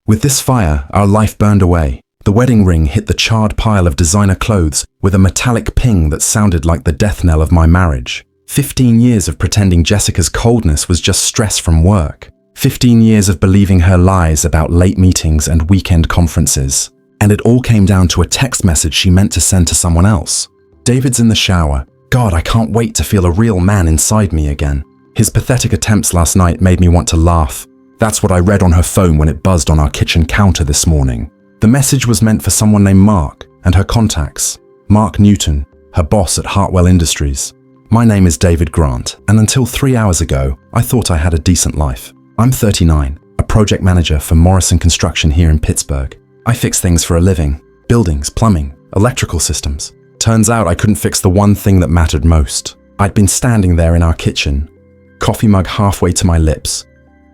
With this fire, our life burned away. The wedding ring hit the charred pile of designer clothes with a metallic ping that sounded like the death knell of my marriage. 15 years of pretending Jessica's coldness was just stress from work. 15 years of believing her lies about late meetings and weekend conferences. And it all came down to a text message she meant to send to someone else. David's in the shower. God, I can't wait to feel a real man inside me again. His pathetic attempts last night made me want to laugh. That's what I read on her phone when it buzzed on our kitchen counter this morning. The message was meant for someone named Mark and her contacts. Mark Newton, her boss at Hartwell Industries. My name is David Grant, and until 3 hours ago, I thought I had a decent life. I'm 39, a project manager for Morrison Construction here in Pittsburgh. I fix things for a living. Buildings, plumbing, electrical systems. Turns out I couldn't fix the one thing that mattered most. I'd been standing there in our kitchen, coffee mug halfway to my lips,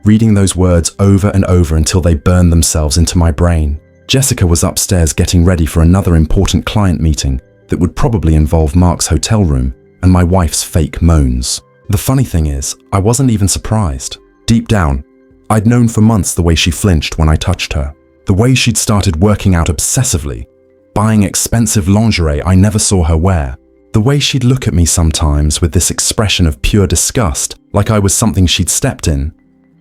reading those words over and over until they burned themselves into my brain. Jessica was upstairs getting ready for another important client meeting that would probably involve Mark's hotel room and my wife's fake moans. The funny thing is, I wasn't even surprised. Deep down, I'd known for months the way she flinched when I touched her, the way she'd started working out obsessively, buying expensive lingerie I never saw her wear, the way she'd look at me sometimes with this expression of pure disgust, like I was something she'd stepped in.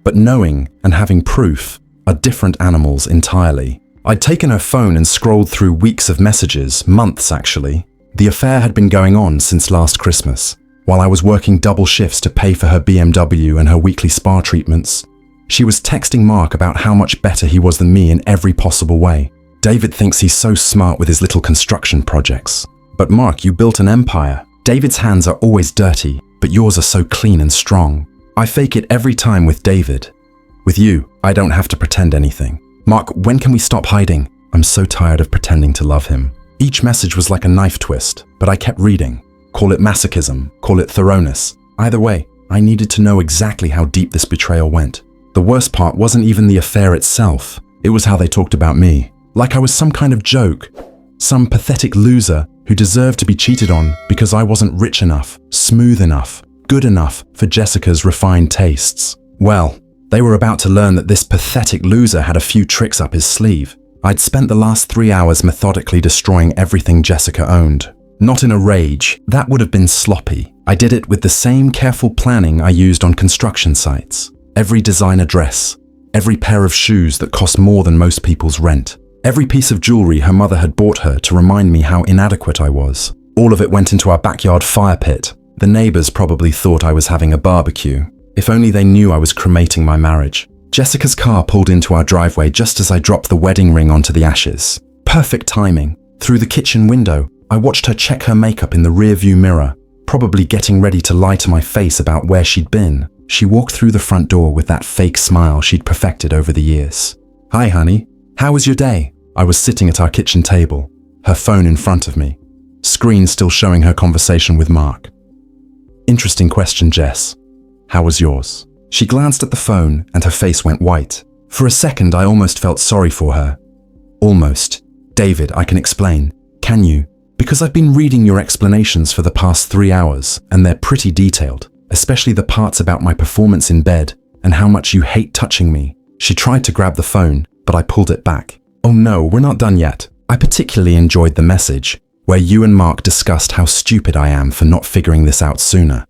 But knowing and having proof are different animals entirely. I'd taken her phone and scrolled through weeks of messages, months actually. The affair had been going on since last Christmas, while I was working double shifts to pay for her BMW and her weekly spa treatments. She was texting Mark about how much better he was than me in every possible way. David thinks he's so smart with his little construction projects. But Mark, you built an empire. David's hands are always dirty, but yours are so clean and strong. I fake it every time with David. With you, I don't have to pretend anything. Mark, when can we stop hiding? I'm so tired of pretending to love him. Each message was like a knife twist, but I kept reading. Call it masochism, call it thoroughness. Either way, I needed to know exactly how deep this betrayal went. The worst part wasn't even the affair itself. It was how they talked about me. Like I was some kind of joke. Some pathetic loser who deserved to be cheated on because I wasn't rich enough, smooth enough, good enough for Jessica's refined tastes. Well, they were about to learn that this pathetic loser had a few tricks up his sleeve. I'd spent the last 3 hours methodically destroying everything Jessica owned. Not in a rage, that would have been sloppy. I did it with the same careful planning I used on construction sites. Every designer dress, every pair of shoes that cost more than most people's rent, every piece of jewelry her mother had bought her to remind me how inadequate I was. All of it went into our backyard fire pit. The neighbors probably thought I was having a barbecue. If only they knew I was cremating my marriage. Jessica's car pulled into our driveway just as I dropped the wedding ring onto the ashes. Perfect timing. Through the kitchen window, I watched her check her makeup in the rearview mirror, probably getting ready to lie to my face about where she'd been. She walked through the front door with that fake smile she'd perfected over the years. Hi, honey. How was your day? I was sitting at our kitchen table, her phone in front of me, screen still showing her conversation with Mark. Interesting question, Jess. How was yours? She glanced at the phone and her face went white. For a second, I almost felt sorry for her. Almost. David, I can explain. Can you? Because I've been reading your explanations for the past 3 hours, and they're pretty detailed, especially the parts about my performance in bed and how much you hate touching me. She tried to grab the phone, but I pulled it back. Oh no, we're not done yet. I particularly enjoyed the message, where you and Mark discussed how stupid I am for not figuring this out sooner.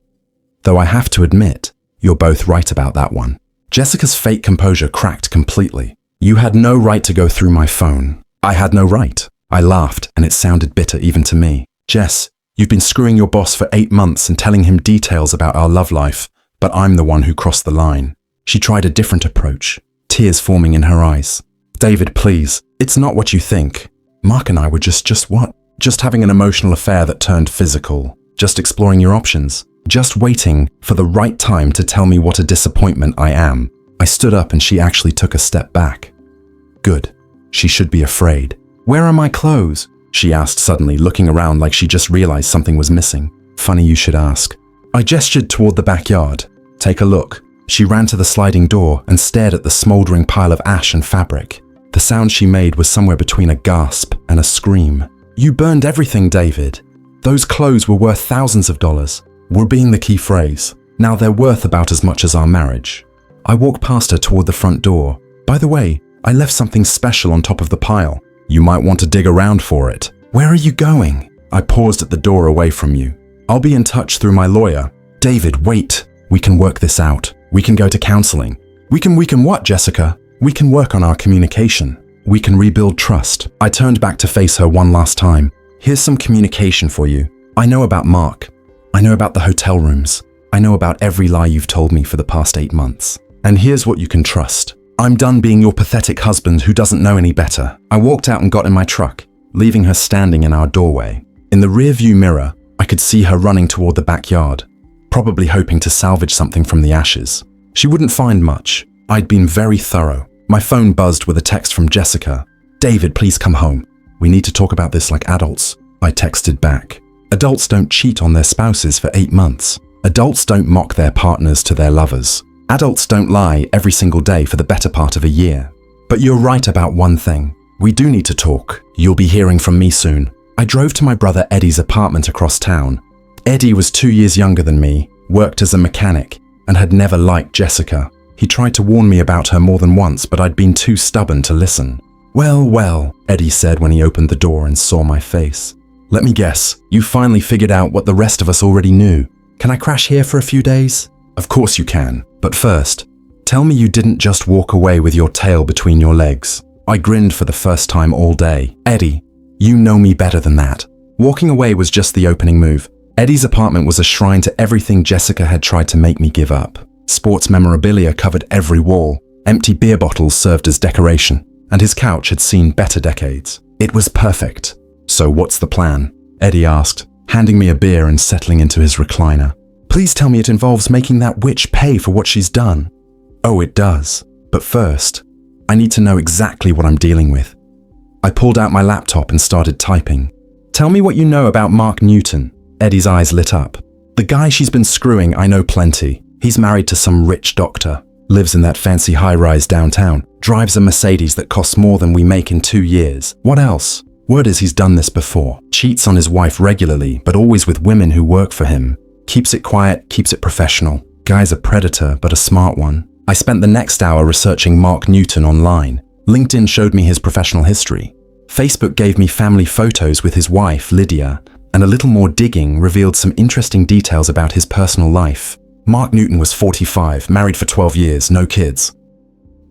Though I have to admit, you're both right about that one. Jessica's fake composure cracked completely. You had no right to go through my phone. I had no right. I laughed, and it sounded bitter even to me. Jess, you've been screwing your boss for 8 months and telling him details about our love life, but I'm the one who crossed the line. She tried a different approach, tears forming in her eyes. David, please, it's not what you think. Mark and I were just what? Just having an emotional affair that turned physical. Just exploring your options. Just waiting for the right time to tell me what a disappointment I am. I stood up and she actually took a step back. Good. She should be afraid. Where are my clothes? She asked suddenly, looking around like she just realized something was missing. Funny you should ask. I gestured toward the backyard. Take a look. She ran to the sliding door and stared at the smoldering pile of ash and fabric. The sound she made was somewhere between a gasp and a scream. You burned everything, David. Those clothes were worth thousands of dollars. Were being the key phrase. Now they're worth about as much as our marriage. I walked past her toward the front door. By the way, I left something special on top of the pile. You might want to dig around for it. Where are you going? I paused at the door away from you. I'll be in touch through my lawyer. David, wait. We can work this out. We can go to counseling. We can what, Jessica? We can work on our communication. We can rebuild trust. I turned back to face her one last time. Here's some communication for you. I know about Mark. I know about the hotel rooms. I know about every lie you've told me for the past 8 months. And here's what you can trust. I'm done being your pathetic husband who doesn't know any better. I walked out and got in my truck, leaving her standing in our doorway. In the rearview mirror, I could see her running toward the backyard, probably hoping to salvage something from the ashes. She wouldn't find much. I'd been very thorough. My phone buzzed with a text from Jessica. David, please come home. We need to talk about this like adults. I texted back. Adults don't cheat on their spouses for 8 months. Adults don't mock their partners to their lovers. Adults don't lie every single day for the better part of a year. But you're right about one thing. We do need to talk. You'll be hearing from me soon. I drove to my brother Eddie's apartment across town. Eddie was 2 years younger than me, worked as a mechanic, and had never liked Jessica. He tried to warn me about her more than once, but I'd been too stubborn to listen. Well, Eddie said when he opened the door and saw my face. Let me guess, you finally figured out what the rest of us already knew. Can I crash here for a few days? Of course you can, but first, tell me you didn't just walk away with your tail between your legs. I grinned for the first time all day. Eddie, you know me better than that. Walking away was just the opening move. Eddie's apartment was a shrine to everything Jessica had tried to make me give up. Sports memorabilia covered every wall. Empty beer bottles served as decoration, and his couch had seen better decades. It was perfect. So what's the plan? Eddie asked, handing me a beer and settling into his recliner. Please tell me it involves making that witch pay for what she's done. Oh, it does. But first, I need to know exactly what I'm dealing with. I pulled out my laptop and started typing. Tell me what you know about Mark Newton. Eddie's eyes lit up. The guy she's been screwing, I know plenty. He's married to some rich doctor, lives in that fancy high-rise downtown, drives a Mercedes that costs more than we make in 2 years. What else? Word is he's done this before. Cheats on his wife regularly, but always with women who work for him. Keeps it quiet, keeps it professional. Guy's a predator, but a smart one. I spent the next hour researching Mark Newton online. LinkedIn showed me his professional history. Facebook gave me family photos with his wife, Lydia, and a little more digging revealed some interesting details about his personal life. Mark Newton was 45, married for 12 years, no kids.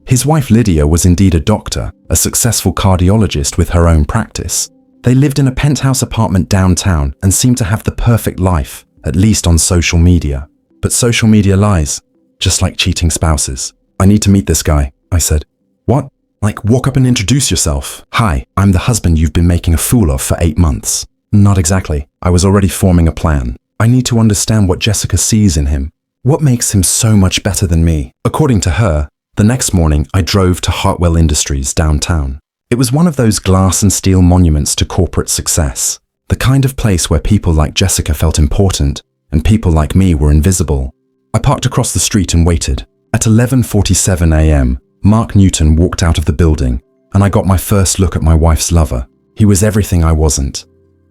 His wife Lydia was indeed a doctor, a successful cardiologist with her own practice. They lived in a penthouse apartment downtown and seemed to have the perfect life, at least on social media. But social media lies, just like cheating spouses. I need to meet this guy, I said. What? Like walk up and introduce yourself. Hi, I'm the husband you've been making a fool of for 8 months. Not exactly. I was already forming a plan. I need to understand what Jessica sees in him. What makes him so much better than me? According to her, the next morning I drove to Hartwell Industries downtown. It was one of those glass and steel monuments to corporate success. The kind of place where people like Jessica felt important and people like me were invisible. I parked across the street and waited. At 11:47 a.m., Mark Newton walked out of the building and I got my first look at my wife's lover. He was everything I wasn't.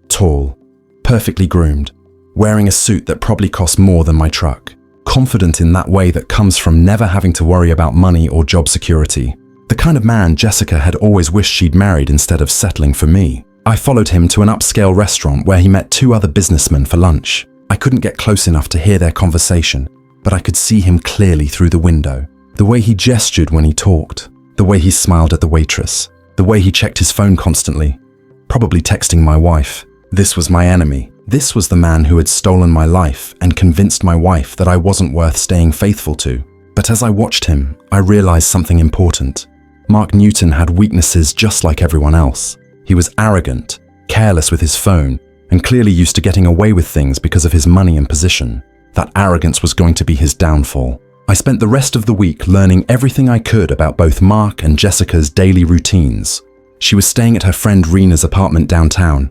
Tall, perfectly groomed, wearing a suit that probably cost more than my truck. Confident in that way that comes from never having to worry about money or job security. The kind of man Jessica had always wished she'd married instead of settling for me. I followed him to an upscale restaurant where he met 2 other businessmen for lunch. I couldn't get close enough to hear their conversation, but I could see him clearly through the window. The way he gestured when he talked, the way he smiled at the waitress, the way he checked his phone constantly, probably texting my wife. This was my enemy. This was the man who had stolen my life and convinced my wife that I wasn't worth staying faithful to. But as I watched him, I realized something important. Mark Newton had weaknesses just like everyone else. He was arrogant, careless with his phone, and clearly used to getting away with things because of his money and position. That arrogance was going to be his downfall. I spent the rest of the week learning everything I could about both Mark and Jessica's daily routines. She was staying at her friend Rena's apartment downtown,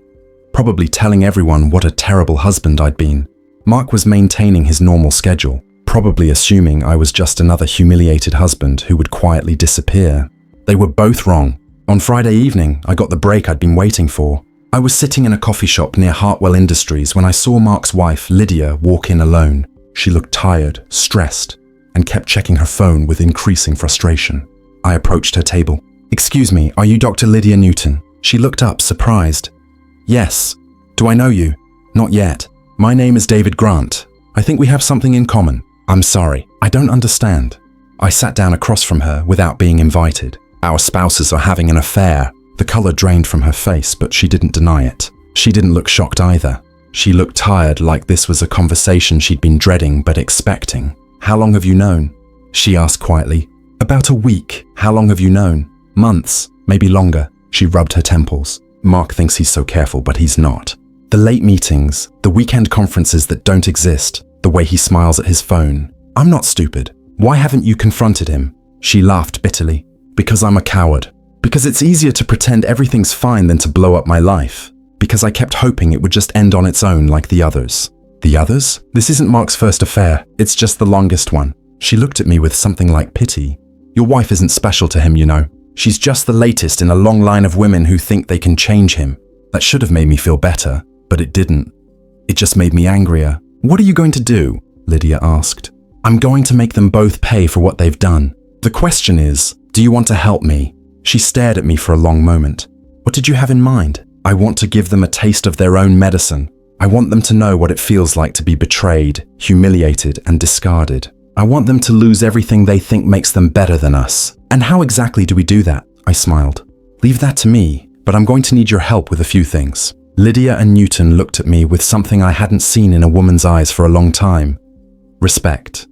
probably telling everyone what a terrible husband I'd been. Mark was maintaining his normal schedule, probably assuming I was just another humiliated husband who would quietly disappear. They were both wrong. On Friday evening, I got the break I'd been waiting for. I was sitting in a coffee shop near Hartwell Industries when I saw Mark's wife, Lydia, walk in alone. She looked tired, stressed, and kept checking her phone with increasing frustration. I approached her table. "Excuse me, are you Dr. Lydia Newton?" She looked up, surprised. "Yes. Do I know you?" "Not yet. My name is David Grant. I think we have something in common." "I'm sorry, I don't understand." I sat down across from her without being invited. "Our spouses are having an affair." The color drained from her face, but she didn't deny it. She didn't look shocked either. She looked tired, like this was a conversation she'd been dreading but expecting. "How long have you known?" she asked quietly. "About a week." "How long have you known?" "Months, maybe longer." She rubbed her temples. "Mark thinks he's so careful, but he's not. The late meetings, the weekend conferences that don't exist, the way he smiles at his phone. I'm not stupid. Why haven't you confronted him?" She laughed bitterly. "Because I'm a coward. Because it's easier to pretend everything's fine than to blow up my life. Because I kept hoping it would just end on its own like the others." "The others? This isn't Mark's first affair. It's just the longest one." She looked at me with something like pity. "Your wife isn't special to him, you know. She's just the latest in a long line of women who think they can change him." That should have made me feel better, but it didn't. It just made me angrier. "What are you going to do?" Lydia asked. "I'm going to make them both pay for what they've done. The question is, do you want to help me?" She stared at me for a long moment. "What did you have in mind?" "I want to give them a taste of their own medicine. I want them to know what it feels like to be betrayed, humiliated, and discarded. I want them to lose everything they think makes them better than us." "And how exactly do we do that?" I smiled. "Leave that to me, but I'm going to need your help with a few things." Lydia and Newton looked at me with something I hadn't seen in a woman's eyes for a long time. Respect.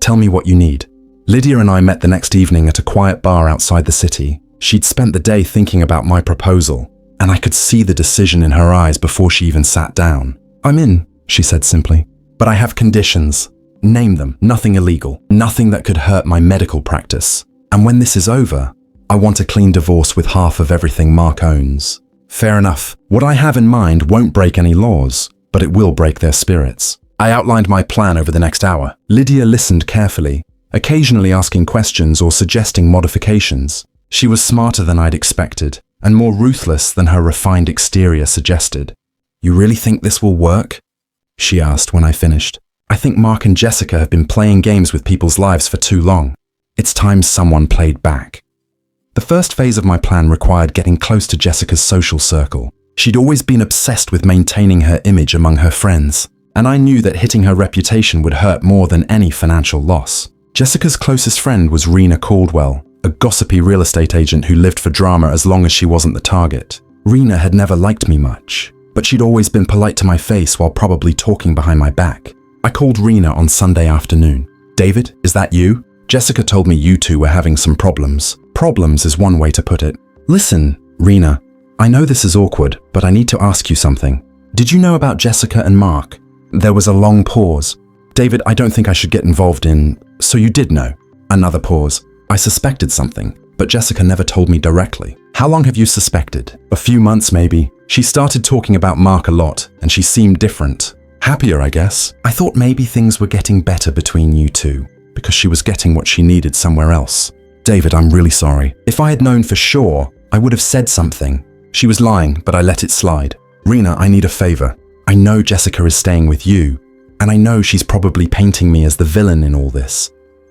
"Tell me what you need." Lydia and I met the next evening at a quiet bar outside the city. She'd spent the day thinking about my proposal, and I could see the decision in her eyes before she even sat down. "I'm in," she said simply. "But I have conditions. Name them. Nothing illegal. Nothing that could hurt my medical practice. And when this is over, I want a clean divorce with half of everything Mark owns." Fair enough. What I have in mind won't break any laws, but it will break their spirits. I outlined my plan over the next hour. Lydia listened carefully, occasionally asking questions or suggesting modifications. She was smarter than I'd expected, and more ruthless than her refined exterior suggested. "You really think this will work?" she asked when I finished. "I think Mark and Jessica have been playing games with people's lives for too long. It's time someone played back." The first phase of my plan required getting close to Jessica's social circle. She'd always been obsessed with maintaining her image among her friends, and I knew that hitting her reputation would hurt more than any financial loss. Jessica's closest friend was Rena Caldwell, a gossipy real estate agent who lived for drama as long as she wasn't the target. Rena had never liked me much, but she'd always been polite to my face while probably talking behind my back. I called Rena on Sunday afternoon. "David, is that you? Jessica told me you two were having some problems." Problems is one way to put it. "Listen, Rena, I know this is awkward, but I need to ask you something. Did you know about Jessica and Mark?" There was a long pause. "David, I don't think I should get involved in..." "So you did know?" Another pause. "I suspected something, but Jessica never told me directly." "How long have you suspected?" "A few months, maybe. She started talking about Mark a lot, and she seemed different. Happier, I guess. I thought maybe things were getting better between you two, because she was getting what she needed somewhere else." "David, I'm really sorry. If I had known for sure, I would have said something." She was lying, but I let it slide. "Rena, I need a favor. I know Jessica is staying with you, and I know she's probably painting me as the villain in all this.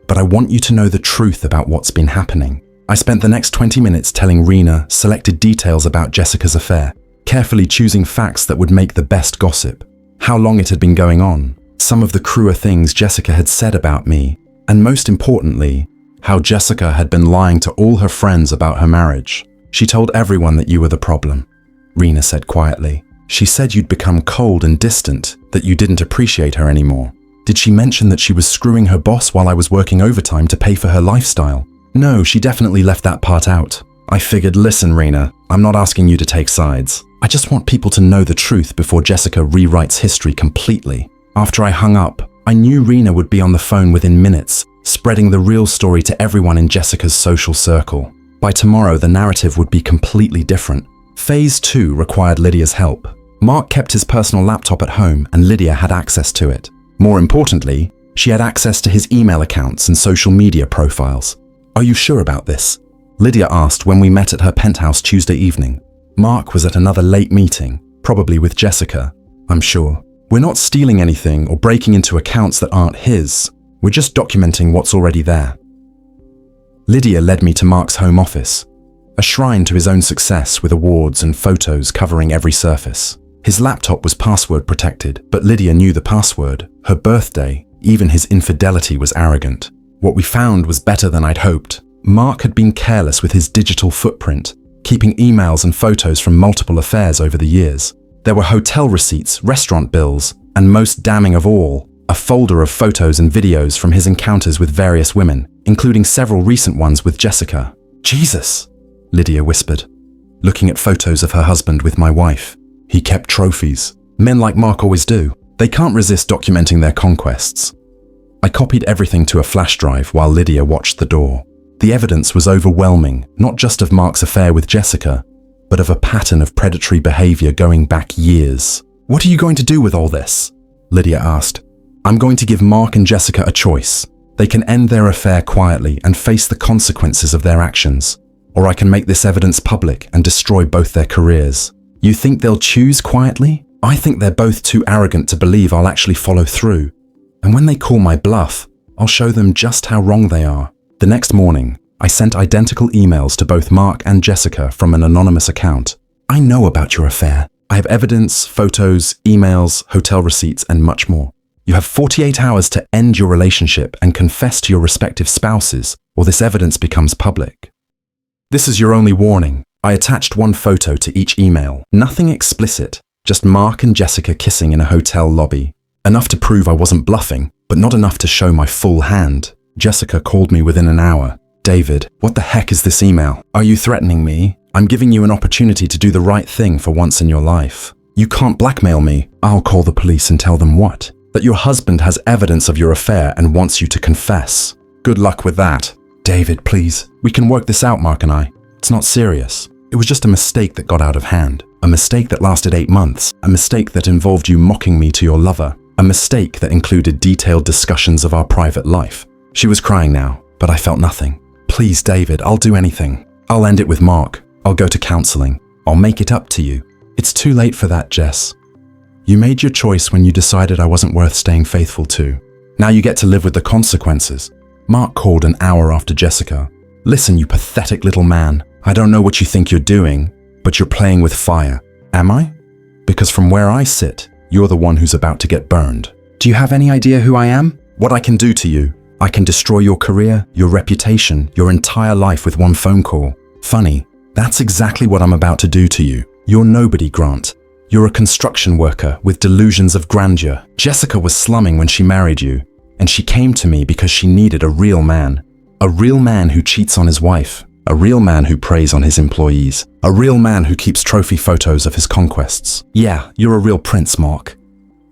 But I want you to know the truth about what's been happening." I spent the next 20 minutes telling Rena selected details about Jessica's affair, carefully choosing facts that would make the best gossip. How long it had been going on, some of the cruel things Jessica had said about me, and most importantly, how Jessica had been lying to all her friends about her marriage. "She told everyone that you were the problem," Rena said quietly. "She said you'd become cold and distant, that you didn't appreciate her anymore." "Did she mention that she was screwing her boss while I was working overtime to pay for her lifestyle?" "No, she definitely left that part out." I figured, "Listen, Rena, I'm not asking you to take sides. I just want people to know the truth before Jessica rewrites history completely." After I hung up, I knew Rena would be on the phone within minutes, spreading the real story to everyone in Jessica's social circle. By tomorrow, the narrative would be completely different. Phase 2 required Lydia's help. Mark kept his personal laptop at home, and Lydia had access to it. More importantly, she had access to his email accounts and social media profiles. "Are you sure about this?" Lydia asked when we met at her penthouse Tuesday evening. Mark was at another late meeting, probably with Jessica. "I'm sure. We're not stealing anything or breaking into accounts that aren't his. We're just documenting what's already there." Lydia led me to Mark's home office. a shrine to his own success with awards and photos covering every surface. His laptop was password protected, but Lydia knew the password, her birthday, even his infidelity was arrogant. What we found was better than I'd hoped. Mark had been careless with his digital footprint, keeping emails and photos from multiple affairs over the years. There were hotel receipts, restaurant bills, and most damning of all, a folder of photos and videos from his encounters with various women, including several recent ones with Jessica. "Jesus," Lydia whispered, looking at photos of her husband with my wife. He kept trophies. Men like Mark always do. They can't resist documenting their conquests. I copied everything to a flash drive while Lydia watched the door. The evidence was overwhelming, not just of Mark's affair with Jessica, but of a pattern of predatory behavior going back years. "What are you going to do with all this?" Lydia asked. "I'm going to give Mark and Jessica a choice. They can end their affair quietly and face the consequences of their actions, or I can make this evidence public and destroy both their careers. You think they'll choose quietly? I think they're both too arrogant to believe I'll actually follow through. And when they call my bluff, I'll show them just how wrong they are." The next morning, I sent identical emails to both Mark and Jessica from an anonymous account. "I know about your affair. I have evidence, photos, emails, hotel receipts, and much more. You have 48 hours to end your relationship and confess to your respective spouses, or this evidence becomes public. This is your only warning." I attached one photo to each email. Nothing explicit, just Mark and Jessica kissing in a hotel lobby. Enough to prove I wasn't bluffing, but not enough to show my full hand. Jessica called me within an hour. "David, what the heck is this email? Are you threatening me? I'm giving you an opportunity to do the right thing for once in your life. You can't blackmail me." "I'll call the police and tell them what? That your husband has evidence of your affair and wants you to confess." "Good luck with that." "David, please. We can work this out, Mark and I. It's not serious. It was just a mistake that got out of hand. A mistake that lasted 8 months. A mistake that involved you mocking me to your lover. A mistake that included detailed discussions of our private life." She was crying now, but I felt nothing. "Please, David, I'll do anything. I'll end it with Mark. I'll go to counseling. I'll make it up to you." "It's too late for that, Jess. You made your choice when you decided I wasn't worth staying faithful to. Now you get to live with the consequences." Mark called an hour after Jessica. "Listen, you pathetic little man. I don't know what you think you're doing, but you're playing with fire." "Am I? Because from where I sit, you're the one who's about to get burned. Do you have any idea who I am? What I can do to you? I can destroy your career, your reputation, your entire life with one phone call. Funny, that's exactly what I'm about to do to you. You're nobody, Grant. You're a construction worker with delusions of grandeur. Jessica was slumming when she married you, and she came to me because she needed a real man. A real man who cheats on his wife. A real man who preys on his employees. A real man who keeps trophy photos of his conquests. Yeah, you're a real prince, Mark."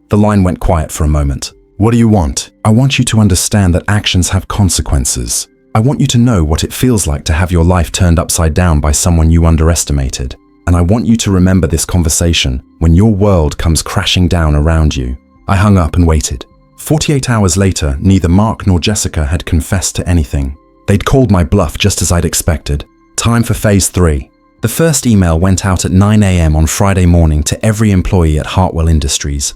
The line went quiet for a moment. "What do you want?" "I want you to understand that actions have consequences. I want you to know what it feels like to have your life turned upside down by someone you underestimated. And I want you to remember this conversation when your world comes crashing down around you." I hung up and waited. 48 hours later, neither Mark nor Jessica had confessed to anything. They'd called my bluff just as I'd expected. Time for phase 3. The first email went out at 9 a.m. on Friday morning to every employee at Hartwell Industries,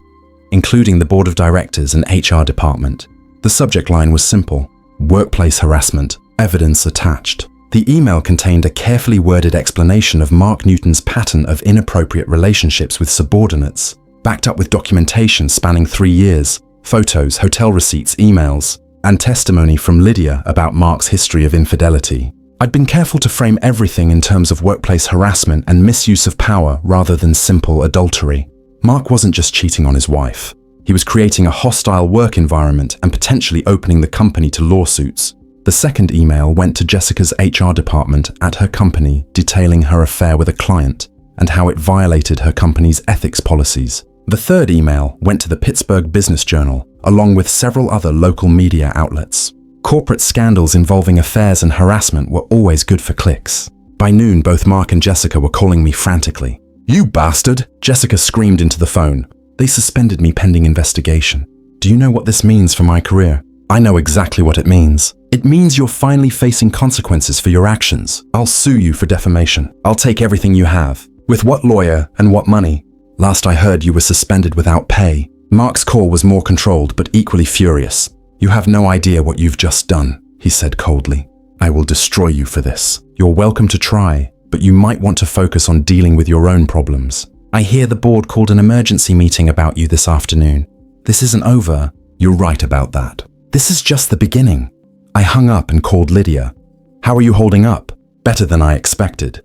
including the board of directors and HR department. The subject line was simple: workplace harassment, evidence attached. The email contained a carefully worded explanation of Mark Newton's pattern of inappropriate relationships with subordinates, backed up with documentation spanning 3 years, photos, hotel receipts, emails, and testimony from Lydia about Mark's history of infidelity. I'd been careful to frame everything in terms of workplace harassment and misuse of power rather than simple adultery. Mark wasn't just cheating on his wife. He was creating a hostile work environment and potentially opening the company to lawsuits. The second email went to Jessica's HR department at her company, detailing her affair with a client and how it violated her company's ethics policies. The third email went to the Pittsburgh Business Journal, along with several other local media outlets. Corporate scandals involving affairs and harassment were always good for clicks. By noon, both Mark and Jessica were calling me frantically. "You bastard!" Jessica screamed into the phone. "They suspended me pending investigation. Do you know what this means for my career?" "I know exactly what it means. It means you're finally facing consequences for your actions. I'll sue you for defamation. I'll take everything you have. With what lawyer and what money? Last I heard, you were suspended without pay." Mark's call was more controlled but equally furious. "You have no idea what you've just done," he said coldly. "I will destroy you for this. You're welcome to try, but you might want to focus on dealing with your own problems. I hear the board called an emergency meeting about you this afternoon. This isn't over. You're right about that. This is just the beginning. I hung up and called Lydia. How are you holding up? Better than I expected.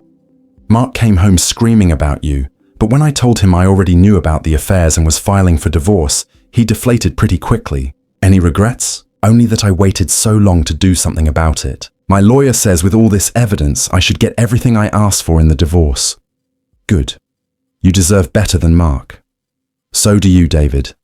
Mark came home screaming about you, but when I told him I already knew about the affairs and was filing for divorce, he deflated pretty quickly. Any regrets? Only that I waited so long to do something about it. My lawyer says with all this evidence, I should get everything I asked for in the divorce. Good. You deserve better than Mark. So do you, David.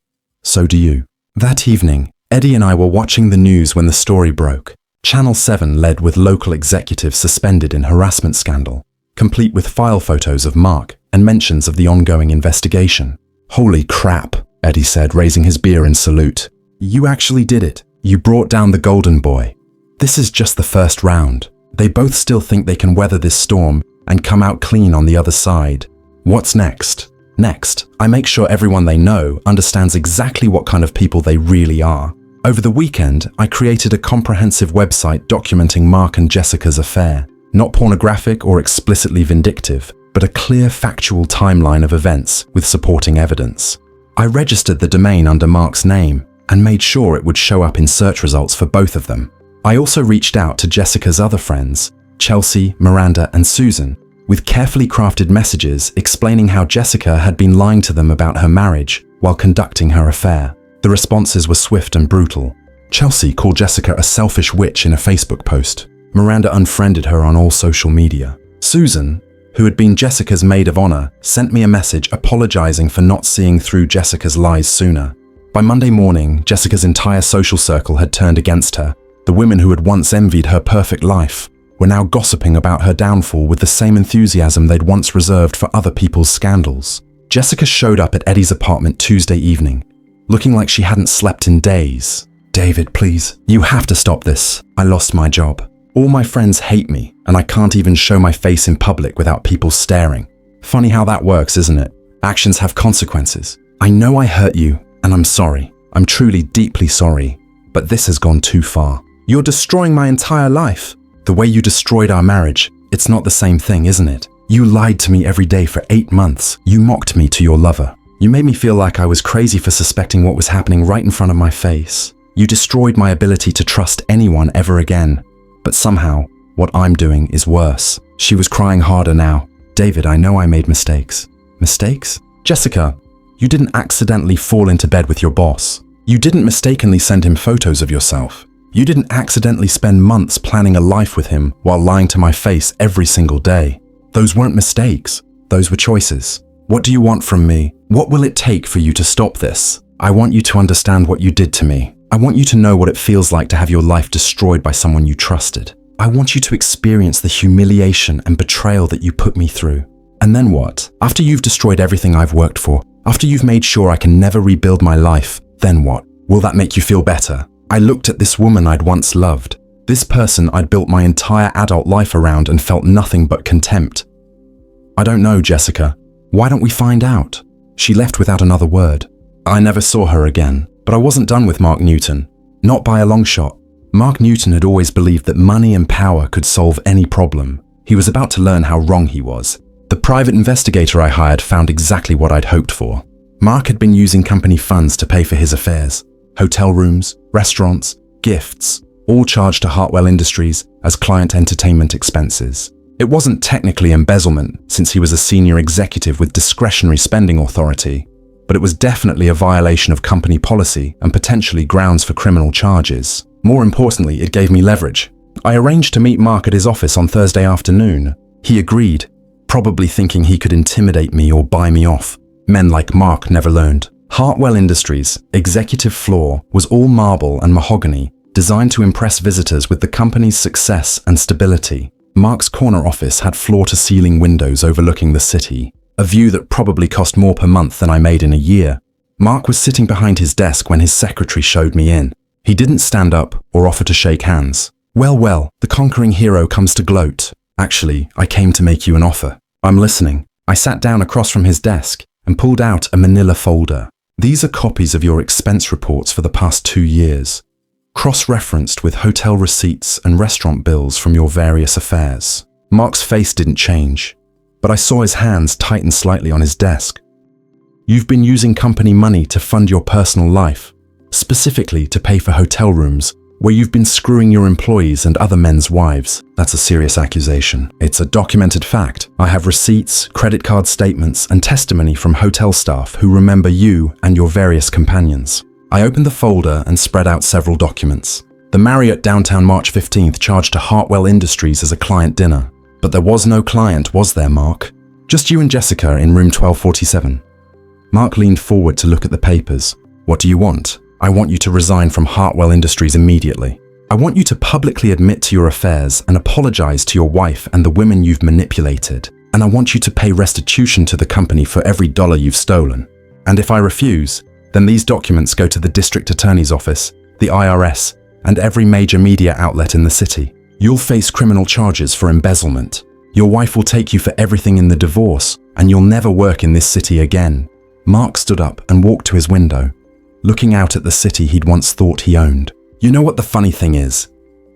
So do you. That evening, Eddie and I were watching the news when the story broke. Channel 7 led with local executives suspended in harassment scandal, complete with file photos of Mark and mentions of the ongoing investigation. Holy crap, Eddie said, raising his beer in salute. You actually did it. You brought down the golden boy. This is just the first round. They both still think they can weather this storm and come out clean on the other side. What's next? Next, I make sure everyone they know understands exactly what kind of people they really are. Over the weekend, I created a comprehensive website documenting Mark and Jessica's affair. Not pornographic or explicitly vindictive, but a clear factual timeline of events with supporting evidence. I registered the domain under Mark's name and made sure it would show up in search results for both of them. I also reached out to Jessica's other friends, Chelsea, Miranda, and Susan, with carefully crafted messages explaining how Jessica had been lying to them about her marriage while conducting her affair. The responses were swift and brutal. Chelsea called Jessica a selfish witch in a Facebook post. Miranda unfriended her on all social media. Susan, who had been Jessica's maid of honor, sent me a message apologizing for not seeing through Jessica's lies sooner. By Monday morning, Jessica's entire social circle had turned against her. The women who had once envied her perfect life were now gossiping about her downfall with the same enthusiasm they'd once reserved for other people's scandals. Jessica showed up at Eddie's apartment Tuesday evening, looking like she hadn't slept in days. David, please, you have to stop this. I lost my job. All my friends hate me, and I can't even show my face in public without people staring. Funny how that works, isn't it? Actions have consequences. I know I hurt you, and I'm sorry. I'm truly deeply sorry, but this has gone too far. You're destroying my entire life. The way you destroyed our marriage, it's not the same thing, isn't it? You lied to me every day for 8 months. You mocked me to your lover. You made me feel like I was crazy for suspecting what was happening right in front of my face. You destroyed my ability to trust anyone ever again. But somehow, what I'm doing is worse. She was crying harder now. David, I know I made mistakes. Mistakes? Jessica, you didn't accidentally fall into bed with your boss. You didn't mistakenly send him photos of yourself. You didn't accidentally spend months planning a life with him while lying to my face every single day. Those weren't mistakes. Those were choices. What do you want from me? What will it take for you to stop this? I want you to understand what you did to me. I want you to know what it feels like to have your life destroyed by someone you trusted. I want you to experience the humiliation and betrayal that you put me through. And then what? After you've destroyed everything I've worked for, after you've made sure I can never rebuild my life, then what? Will that make you feel better? I looked at this woman I'd once loved, this person I'd built my entire adult life around and felt nothing but contempt. I don't know, Jessica. Why don't we find out? She left without another word. I never saw her again, but I wasn't done with Mark Newton. Not by a long shot. Mark Newton had always believed that money and power could solve any problem. He was about to learn how wrong he was. The private investigator I hired found exactly what I'd hoped for. Mark had been using company funds to pay for his affairs. Hotel rooms, restaurants, gifts, all charged to Hartwell Industries as client entertainment expenses. It wasn't technically embezzlement, since he was a senior executive with discretionary spending authority, but it was definitely a violation of company policy and potentially grounds for criminal charges. More importantly, it gave me leverage. I arranged to meet Mark at his office on Thursday afternoon. He agreed, probably thinking he could intimidate me or buy me off. Men like Mark never learned. Hartwell Industries' executive floor was all marble and mahogany, designed to impress visitors with the company's success and stability. Mark's corner office had floor-to-ceiling windows overlooking the city, a view that probably cost more per month than I made in a year. Mark was sitting behind his desk when his secretary showed me in. He didn't stand up or offer to shake hands. Well, the conquering hero comes to gloat. Actually, I came to make you an offer. I'm listening. I sat down across from his desk and pulled out a manila folder. These are copies of your expense reports for the past 2 years, cross-referenced with hotel receipts and restaurant bills from your various affairs. Mark's face didn't change, but I saw his hands tighten slightly on his desk. You've been using company money to fund your personal life, specifically to pay for hotel rooms, where you've been screwing your employees and other men's wives. That's a serious accusation. It's a documented fact. I have receipts, credit card statements, and testimony from hotel staff who remember you and your various companions. I opened the folder and spread out several documents. The Marriott downtown March 15th charged to Hartwell Industries as a client dinner. But there was no client, was there, Mark? Just you and Jessica in room 1247. Mark leaned forward to look at the papers. What do you want? I want you to resign from Hartwell Industries immediately. I want you to publicly admit to your affairs and apologize to your wife and the women you've manipulated. And I want you to pay restitution to the company for every dollar you've stolen. And if I refuse, then these documents go to the district attorney's office, the IRS, and every major media outlet in the city. You'll face criminal charges for embezzlement. Your wife will take you for everything in the divorce, and you'll never work in this city again. Mark stood up and walked to his window, looking out at the city he'd once thought he owned. You know what the funny thing is?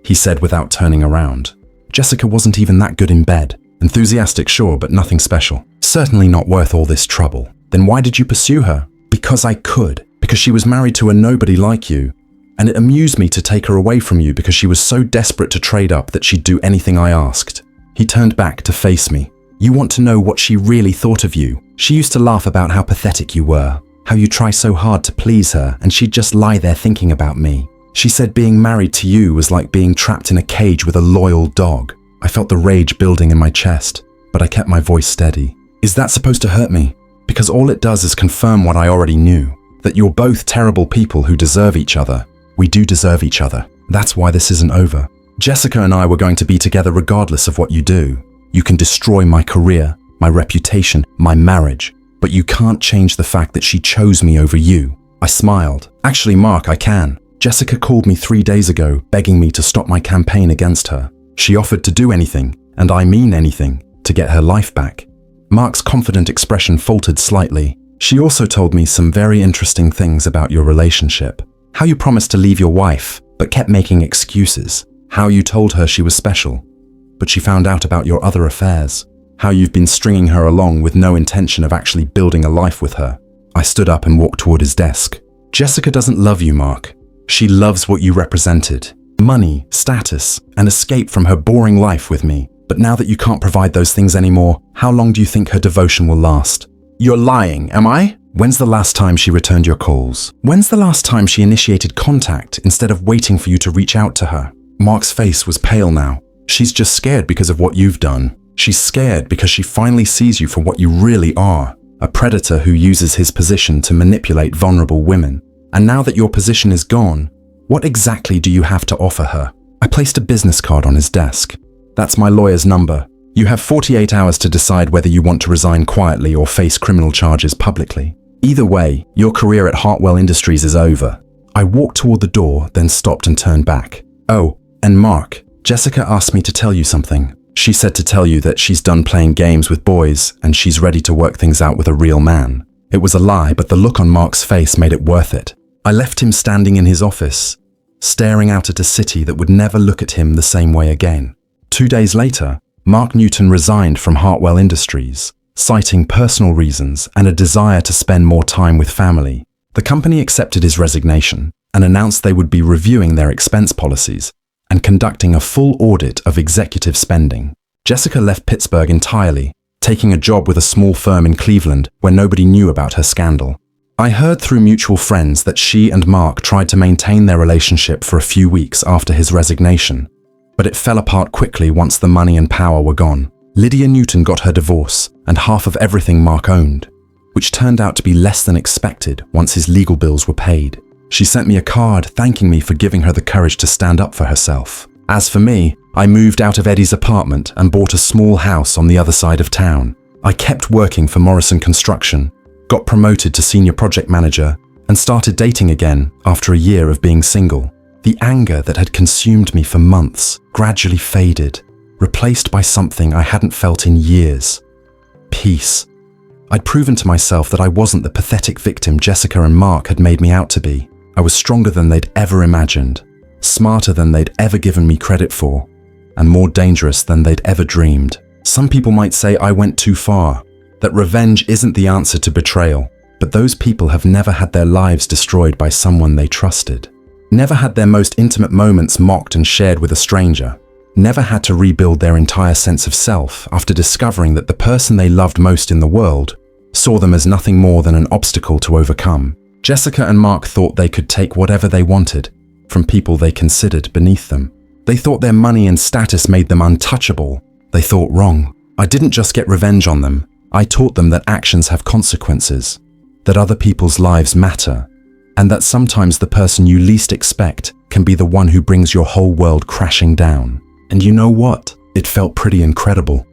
He said without turning around. Jessica wasn't even that good in bed. Enthusiastic, sure, but nothing special. Certainly not worth all this trouble. Then why did you pursue her? Because I could. Because she was married to a nobody like you. And it amused me to take her away from you because she was so desperate to trade up that she'd do anything I asked. He turned back to face me. You want to know what she really thought of you? She used to laugh about how pathetic you were, how you try so hard to please her, and she'd just lie there thinking about me. She said being married to you was like being trapped in a cage with a loyal dog. I felt the rage building in my chest, but I kept my voice steady. Is that supposed to hurt me? Because all it does is confirm what I already knew, that you're both terrible people who deserve each other. We do deserve each other. That's why this isn't over. Jessica and I were going to be together regardless of what you do. You can destroy my career, my reputation, my marriage, but you can't change the fact that she chose me over you. I smiled. Actually, Mark, I can. Jessica called me 3 days ago, begging me to stop my campaign against her. She offered to do anything, and I mean anything, to get her life back. Mark's confident expression faltered slightly. She also told me some very interesting things about your relationship. How you promised to leave your wife, but kept making excuses. How you told her she was special, but she found out about your other affairs. How you've been stringing her along with no intention of actually building a life with her. I stood up and walked toward his desk. Jessica doesn't love you, Mark. She loves what you represented. Money, status, and escape from her boring life with me. But now that you can't provide those things anymore, how long do you think her devotion will last? You're lying, am I? When's the last time she returned your calls? When's the last time she initiated contact instead of waiting for you to reach out to her? Mark's face was pale now. She's just scared because of what you've done. She's scared because she finally sees you for what you really are, a predator who uses his position to manipulate vulnerable women. And now that your position is gone, what exactly do you have to offer her? I placed a business card on his desk. That's my lawyer's number. You have 48 hours to decide whether you want to resign quietly or face criminal charges publicly. Either way, your career at Hartwell Industries is over. I walked toward the door, then stopped and turned back. Oh, and Mark, Jessica asked me to tell you something. She said to tell you that she's done playing games with boys and she's ready to work things out with a real man. It was a lie, but the look on Mark's face made it worth it. I left him standing in his office, staring out at a city that would never look at him the same way again. 2 days later, Mark Newton resigned from Hartwell Industries, citing personal reasons and a desire to spend more time with family. The company accepted his resignation and announced they would be reviewing their expense policies and conducting a full audit of executive spending. Jessica left Pittsburgh entirely, taking a job with a small firm in Cleveland where nobody knew about her scandal. I heard through mutual friends that she and Mark tried to maintain their relationship for a few weeks after his resignation, but it fell apart quickly once the money and power were gone. Lydia Newton got her divorce and half of everything Mark owned, which turned out to be less than expected once his legal bills were paid. She sent me a card thanking me for giving her the courage to stand up for herself. As for me, I moved out of Eddie's apartment and bought a small house on the other side of town. I kept working for Morrison Construction, got promoted to senior project manager, and started dating again after a year of being single. The anger that had consumed me for months gradually faded, replaced by something I hadn't felt in years. Peace. I'd proven to myself that I wasn't the pathetic victim Jessica and Mark had made me out to be. I was stronger than they'd ever imagined, smarter than they'd ever given me credit for, and more dangerous than they'd ever dreamed. Some people might say I went too far, that revenge isn't the answer to betrayal, but those people have never had their lives destroyed by someone they trusted. Never had their most intimate moments mocked and shared with a stranger. Never had to rebuild their entire sense of self after discovering that the person they loved most in the world saw them as nothing more than an obstacle to overcome. Jessica and Mark thought they could take whatever they wanted from people they considered beneath them. They thought their money and status made them untouchable. They thought wrong. I didn't just get revenge on them. I taught them that actions have consequences, that other people's lives matter, and that sometimes the person you least expect can be the one who brings your whole world crashing down. And you know what? It felt pretty incredible.